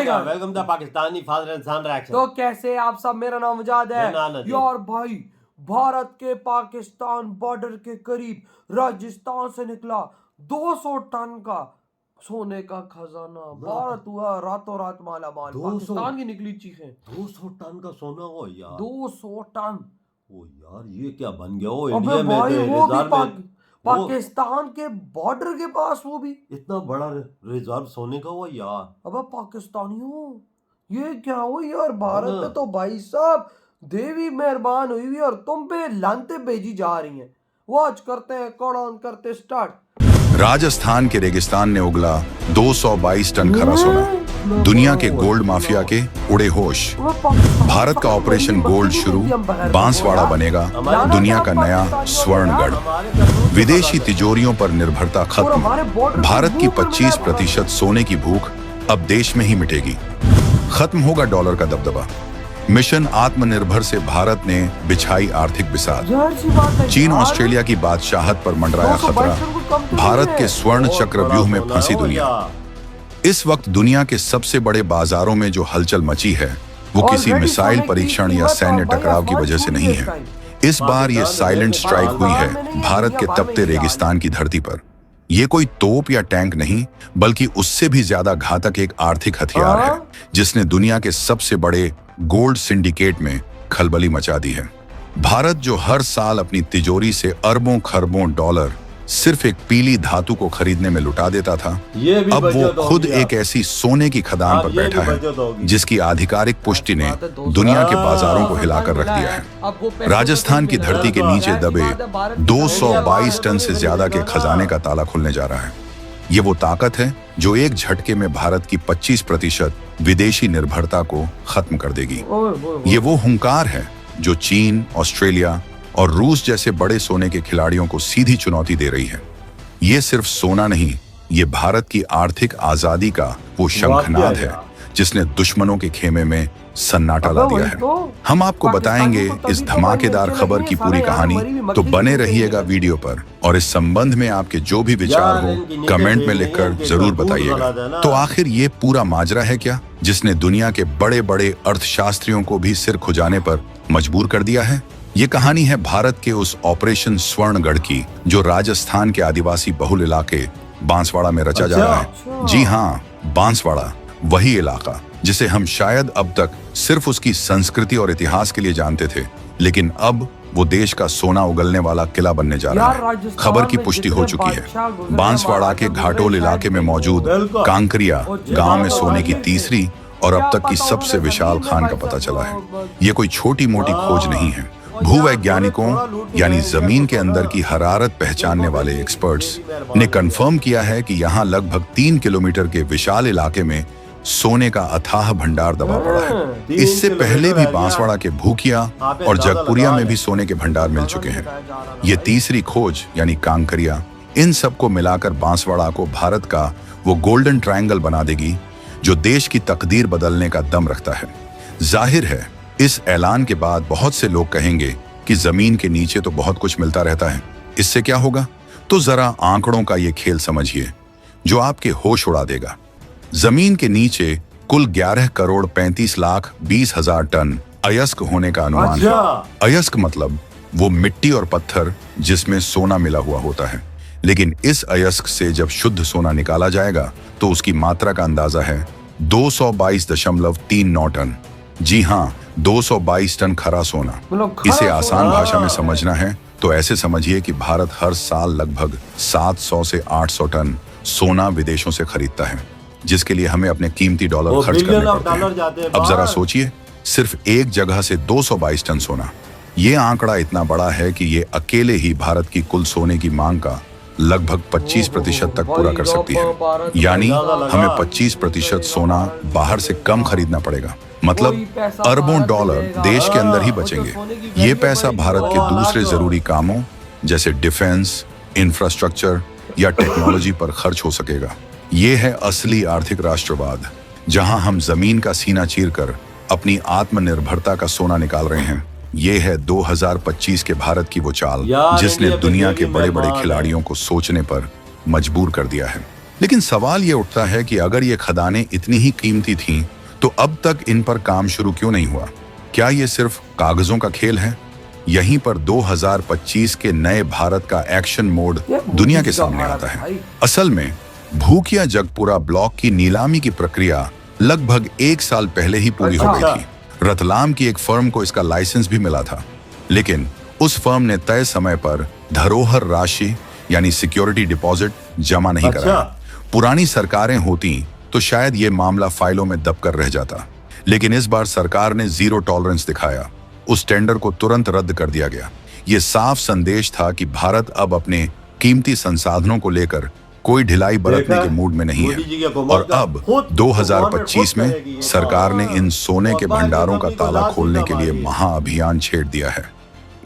भाईजान welcome the Pakistani father and son reaction. तो कैसे आप सब, मेरा नाम मुजाद है यार भाई। भारत के पाकिस्तान बॉर्डर के करीब राजस्थान से निकला 200 टन का सोने का खजाना। भारत हुआ रातों रात माला माल। पाकिस्तान की निकली चीखें। 200 टन का सोना हो यार। 200 टन। ओ यार ये क्या बन गया? ओ अबे इंडिया में भाई तो वो भी रिजर्व में पाकिस्तान के बॉर्डर के पास, वो भी इतना बड़ा रिजर्व सोने का हुआ यार। अब पाकिस्तानियों ये क्या हो यार। भारत पे तो भाई साहब देवी मेहरबान हुई हुई और तुम पे लानते भेजी जा रही हैं। वॉच करते हैं, कौन करते स्टार्ट। राजस्थान के रेगिस्तान ने उगला 222 टन खरा सोना। दुनिया के गोल्ड माफिया के उड़े होश। भारत का ऑपरेशन गोल्ड शुरू। बांसवाड़ा बनेगा दुनिया का नया स्वर्णगढ़। विदेशी तिजोरियों पर निर्भरता खत्म। भारत की 25% सोने की भूख अब देश में ही मिटेगी। खत्म होगा डॉलर का दबदबा। मिशन आत्मनिर्भर से भारत ने बिछाई आर्थिक बिसात। चीन ऑस्ट्रेलिया की बादशाहत पर मंडराया खतरा। भारत के स्वर्ण चक्रव्यूह में फंसी दुनिया। इस वक्त दुनिया के सबसे बड़े बाजारों में जो हलचल मची है वो किसी मिसाइल परीक्षण या सैन्य टकराव की वजह से नहीं है। इस बार ये साइलेंट स्ट्राइक हुई है भारत के तपते रेगिस्तान की धरती पर। ये कोई तोप या टैंक नहीं, बल्कि उससे भी ज्यादा घातक एक आर्थिक हथियार है जिसने दुनिया के सबसे बड़े गोल्ड सिंडिकेट में खलबली मचा दी है। भारत जो हर साल अपनी तिजोरी से अरबों खरबों डॉलर सिर्फ एक पीली धातु को खरीदने में लुटा देता था, अब वो खुद एक ऐसी सोने की खदान पर बैठा है जिसकी आधिकारिक पुष्टि ने दुनिया के बाजारों को हिलाकर रख दिया है। राजस्थान की धरती के नीचे दबे 222 टन से ज्यादा के खजाने का ताला खुलने जा रहा है। ये वो ताकत है जो एक झटके में भारत की 25% विदेशी निर्भरता को खत्म कर देगी। ये वो हुंकार है जो चीन, ऑस्ट्रेलिया और रूस जैसे बड़े सोने के खिलाड़ियों को सीधी चुनौती दे रही है। ये सिर्फ सोना नहीं, ये भारत की आर्थिक आजादी का वो शंखनाद है जिसने दुश्मनों के खेमे में सन्नाटा ला दिया है। हम आपको बताएंगे इस धमाकेदार खबर की पूरी कहानी, तो बने रहिएगा वीडियो पर। और इस संबंध में आपके जो भी विचार हो कमेंट में लिखकर जरूर बताइएगा। तो आखिर ये पूरा माजरा है क्या जिसने दुनिया के बड़े बड़े अर्थशास्त्रियों को भी सिर खुजाने पर मजबूर कर दिया है? ये कहानी है भारत के उस ऑपरेशन स्वर्णगढ़ की जो राजस्थान के आदिवासी बहुल इलाके बांसवाड़ा में रचा जा रहा है। जी हाँ, बांसवाड़ा, वही इलाका जिसे हम शायद अब तक सिर्फ उसकी संस्कृति और इतिहास के लिए जानते थे, लेकिन अब वो देश का सोना उगलने वाला किला बनने जा रहा है। खबर की पुष्टि हो चुकी है। बांसवाड़ा के घाटोल इलाके में मौजूद कांकरिया गांव में सोने की तीसरी और अब तक की सबसे विशाल खान का पता चला है। ये कोई छोटी मोटी खोज नहीं है। भूवैज्ञानिकों यानी जमीन के अंदर की हरारत पहचानने वाले एक्सपर्ट्स ने कंफर्म किया है कि यहाँ लगभग 3 किलोमीटर के विशाल इलाके में सोने का अथाह भंडार दबा पड़ा है। इससे पहले भी बांसवाड़ा के भूकिया और जगपुरिया में भी सोने के भंडार मिल चुके हैं। ये तीसरी खोज यानी कांकरिया, इन सबको मिलाकर बांसवाड़ा को भारत का वो गोल्डन ट्रायंगल बना देगी जो देश की तकदीर बदलने का दम रखता है। जाहिर है इस ऐलान के बाद बहुत से लोग कहेंगे कि जमीन के नीचे तो बहुत कुछ मिलता रहता है, इससे क्या होगा? तो जरा आंकड़ों का ये खेल समझिए जो आपके होश उड़ा देगा। जमीन के नीचे कुल 11 करोड़ 35 लाख 20 हजार टन अयस्क होने का अनुमान है। अयस्क मतलब वो मिट्टी और पत्थर जिसमें सोना मिला हुआ होता है। लेकिन इस अयस्क से जब शुद्ध सोना निकाला जाएगा तो उसकी मात्रा का अंदाजा है 222.39 टन। जी हाँ, 222 टन खरा सोना। इसे आसान भाषा में समझना है तो ऐसे समझिए कि भारत हर साल लगभग 700 से 800 टन सोना विदेशों से खरीदता है, जिसके लिए हमें अपने कीमती डॉलर खर्च करने पड़ते हैं। अब जरा सोचिए, सिर्फ एक जगह से 222 टन सोना। ये आंकड़ा इतना बड़ा है कि ये अकेले ही भारत की कुल सोने की मांग का लगभग 25% तक पूरा कर सकती है। यानी हमें 25% सोना बाहर से कम खरीदना पड़ेगा। मतलब अरबों डॉलर देश के अंदर ही बचेंगे। ये पैसा भारत के दूसरे जरूरी कामों जैसे डिफेंस, इंफ्रास्ट्रक्चर या टेक्नोलॉजी पर खर्च हो सकेगा। ये है असली आर्थिक राष्ट्रवाद, जहां हम जमीन का सीना चीरकर अपनी आत्मनिर्भरता का सोना निकाल रहे हैं। ये है 2025 के भारत की वो चाल जिसने दुनिया के बड़े बड़े खिलाड़ियों को सोचने पर मजबूर कर दिया है। लेकिन सवाल ये उठता है कि अगर ये खदानें इतनी ही कीमती थीं, तो अब तक इन पर काम शुरू क्यों नहीं हुआ? क्या ये सिर्फ कागजों का खेल है? यहीं पर 2025 के नए भारत का एक्शन मोड दुनिया के सामने आता है। असल में भूकिया जगपुरा ब्लॉक की नीलामी की प्रक्रिया लगभग 1 साल पहले ही पूरी हो गई थी। रतलाम की एक फर्म को इसका लाइसेंस भी मिला था, लेकिन उस फर्म ने तय समय पर धरोहर राशि यानी सिक्योरिटी डिपॉजिट जमा नहीं कराया। पुरानी सरकारें होती तो शायद ये मामला फाइलों में दबकर रह जाता, लेकिन इस बार सरकार ने जीरो टॉलरेंस दिखाया। उस टेंडर को तुरंत रद्द कर दिया गया। ये साफ संदेश था कि भारत अब अपने कीमती संसाधनों को लेकर कोई ढिलाई बरतने के मूड में नहीं है। और अब 2025 में सरकार ने इन सोने के भंडारों का ताला खोलने के लिए महाअभियान छेड़ दिया है।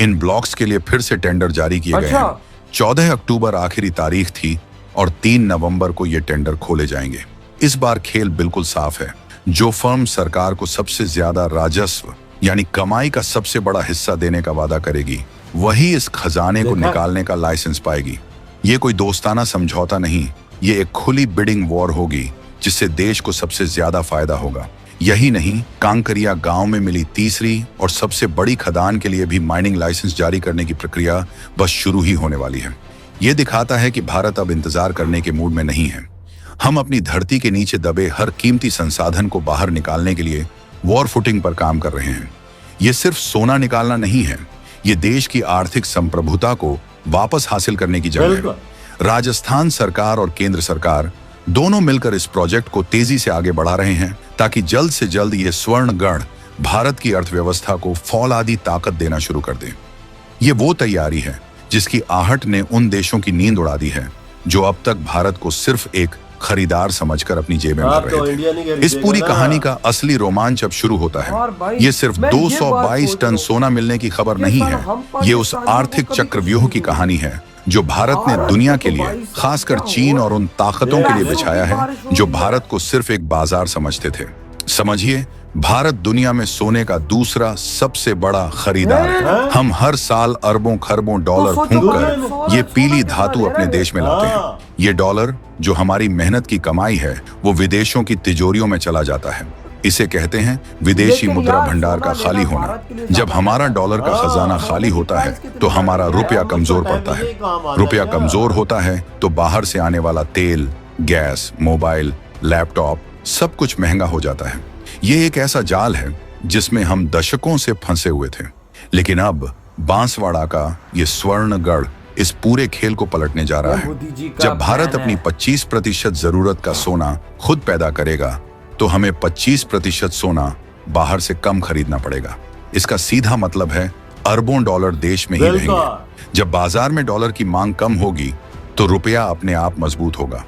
इन ब्लॉक्स के लिए फिर से टेंडर जारी किए गए हैं। 14 अक्टूबर आखिरी तारीख थी और 3 नवंबर को ये टेंडर खोले जाएंगे। इस बार खेल बिल्कुल साफ है। जो फर्म सरकार को सबसे ज्यादा राजस्व यानी कमाई का सबसे बड़ा हिस्सा देने का वादा करेगी, वही इस खजाने को निकालने का लाइसेंस पाएगी। ये कोई दोस्ताना समझौता नहीं, ये एक खुली बिडिंग वॉर होगी जिससे देश को सबसे ज्यादा फायदा होगा। यही नहीं, कांकरिया गांव में मिली तीसरी और सबसे बड़ी खदान के लिए भी माइनिंग लाइसेंस जारी करने की प्रक्रिया बस शुरू ही होने वाली है। ये दिखाता है कि भारत अब इंतजार करने के मूड में नहीं है। हम अपनी धरती के नीचे दबे हर कीमती संसाधन को बाहर निकालने के लिए वॉर फुटिंग पर काम कर रहे हैं। ये सिर्फ सोना निकालना नहीं है, ये देश की आर्थिक संप्रभुता को वापस हासिल करने की जंग है। राजस्थान सरकार और केंद्र सरकार दोनों मिलकर इस प्रोजेक्ट को तेजी से आगे बढ़ा रहे हैं ताकि जल्द से जल्द ये स्वर्ण गढ़ भारत की अर्थव्यवस्था को फौलादी ताकत देना शुरू कर दे। ये वो तैयारी है जिसकी आहट ने उन देशों की नींद उड़ा दी है जो अब तक भारत को सिर्फ एक खरीदार समझकर अपनी जेबें भर रहे थे। इस पूरी कहानी का असली रोमांच अब शुरू होता है। ये सिर्फ 222 टन सोना मिलने की खबर नहीं है, ये उस आर्थिक चक्रव्यूह की कहानी है जो भारत ने दुनिया के लिए, खासकर चीन और उन ताकतों के लिए बिछाया है जो भारत को सिर्फ एक बाजार समझते थे। समझिए, भारत दुनिया में सोने का दूसरा सबसे बड़ा खरीदार है। हम हर साल अरबों खरबों डॉलर फूंककर ये पीली धातु अपने देश में लाते हैं। ये डॉलर जो हमारी मेहनत की कमाई है, वो विदेशों की तिजोरियों में चला जाता है। इसे कहते हैं विदेशी मुद्रा भंडार का खाली होना। जब हमारा डॉलर का खजाना खाली होता है तो हमारा रुपया कमजोर पड़ता है। रुपया कमजोर होता है तो बाहर से आने वाला तेल, गैस, मोबाइल, लैपटॉप सब कुछ महंगा हो जाता है। ये एक ऐसा जाल है जिसमें हम दशकों से फंसे हुए थे, लेकिन अब बांसवाड़ा का ये स्वर्णगढ़ इस पूरे खेल को पलटने जा रहा है। जब भारत अपनी 25% जरूरत का सोना खुद पैदा करेगा तो हमें 25% सोना बाहर से कम खरीदना पड़ेगा। इसका सीधा मतलब है अरबों डॉलर देश में ही रहेंगे। जब बाजार में डॉलर की मांग कम होगी तो रुपया अपने आप मजबूत होगा।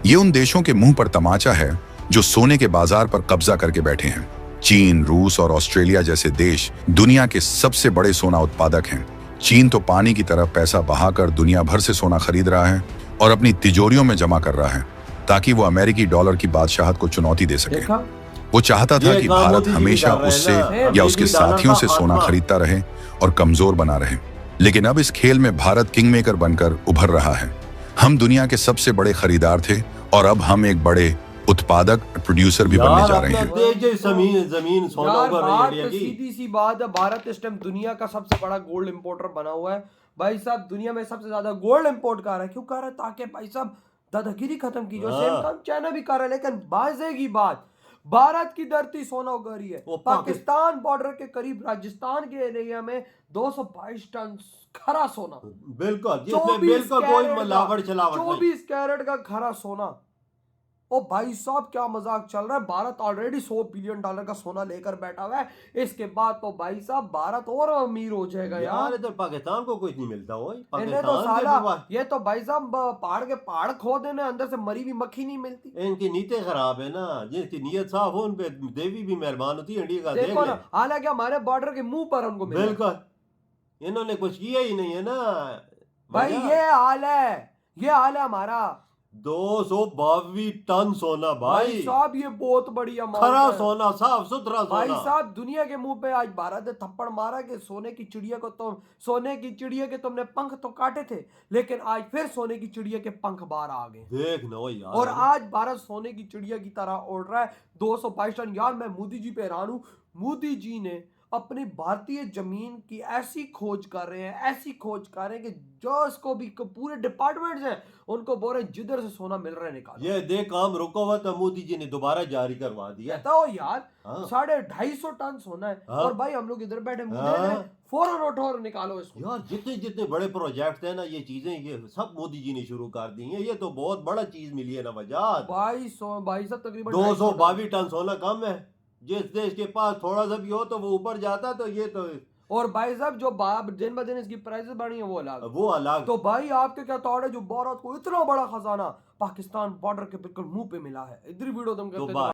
ये उन देशों के मुंह पर तमाचा है जो सोने के बाजार पर कब्जा करके बैठे हैं। चीन, रूस और ऑस्ट्रेलिया जैसे देश दुनिया के सबसे बड़े सोना उत्पादक हैं। चीन तो पानी की तरह पैसा बहाकर दुनिया भर से सोना खरीद रहा है और अपनी तिजोरियों में जमा कर रहा है ताकि वो अमेरिकी डॉलर की बादशाहत को चुनौती दे सके। वो चाहता था कि भारत हमेशा उससे या उसके साथियों से सोना खरीदता रहे और कमजोर बना रहे, लेकिन अब इस खेल में भारत किंगमेकर बनकर उभर रहा है। हम दुनिया के सबसे बड़े खरीदार थे और अब हम एक बड़े उत्पादक, प्रोड्यूसर भी बनने जा रहे हैं। जमीन सोना सीधी सी बात है, भारत इस टाइम दुनिया का सबसे बड़ा गोल्ड इंपोर्टर बना हुआ है। भाई साहब, दुनिया में सबसे ज्यादा गोल्ड इंपोर्ट कर रहा है। क्यों कर रहा है? ताकि भाई साहब दादागिरी खत्म की। जो सेम काम चाइना भी कर रहा है, लेकिन बाजे की बात, भारत की धरती सोना उगा रही है। पाकिस्तान बॉर्डर के करीब राजस्थान के एरिया में 222 टन खरा सोना, बिल्कुल कोई मिलावट चलावट नहीं। 24 कैरेट का खरा सोना। ओ भाई साहब, क्या मजाक चल रहा है? भारत ऑलरेडी $100 बिलियन का सोना लेकर बैठा हुआ है। इसके बाद तो भाई साहब भारत और अमीर हो जाएगा यार। इधर पाकिस्तान को कुछ नहीं मिलता। तो साला ये तो भाई साहब पहाड़ के पहाड़ खो देने, अंदर से मरी हुई मक्खी नहीं मिलती। इनकी नीयतें खराब है ना। जिनकी नीयत साफ हो उन पे देवी भी मेहरबान होती है। इंडिया का देखो ना, हालांकि हमारे बॉर्डर के मुंह पर हमको मिला। बिल्कुल, इन्होंने कुछ किया ही नहीं है ना भाई। ये हाल है हमारा। 222 टन सोना भाई। साहब ये बहुत बड़ी अमाउंट खरा है सोना, साफ सुथरा भाई सोना। साहब। दुनिया के मुंह पे आज भारत ने थप्पड़ मारा कि सोने की चिड़िया को सोने की चिड़िया के तुमने पंख तो काटे थे, लेकिन आज फिर सोने की चिड़िया के पंख बाहर आ गए। देख ना यार, और आज भारत सोने की चिड़िया की तरह उड़ रहा है। 222 टन। यार मैं मोदी जी पे हैरान हूं। मोदी जी ने अपनी भारतीय जमीन की ऐसी खोज कर रहे हैं, ऐसी खोज कर रहे हैं कि जो इसको भी पूरे डिपार्टमेंट्स हैं उनको बोल रहे हैं जिधर से सोना मिल रहा है निकालो। ये देख काम रुका हुआ था, मोदी जी ने दोबारा जारी करवा दिया। बताओ यार, हाँ। 250 टन सोना है। हाँ। और भाई हम लोग इधर बैठे मुंह हाँ। दे रहे हैं, फौरन उठो और निकालो इसको। यार जितने जितने बड़े प्रोजेक्ट है ना, ये चीजें ये सब मोदी जी ने शुरू कर दी हैं। ये तो बहुत बड़ा चीज मिली है नवाजात। भाई साहब तकरीबन 222 टन सोना कम है। जिस देश के पास थोड़ा सा भी हो तो वो ऊपर जाता, तो ये तो और भाई साहब जो दिन ब दिन इसकी प्राइसेस बढ़ी है वो अलग। तो भाई आपके क्या थॉट है जो भारत को इतना बड़ा खजाना पाकिस्तान बॉर्डर के बिल्कुल मुंह पे मिला है? इधर वीडियो तुम तो करते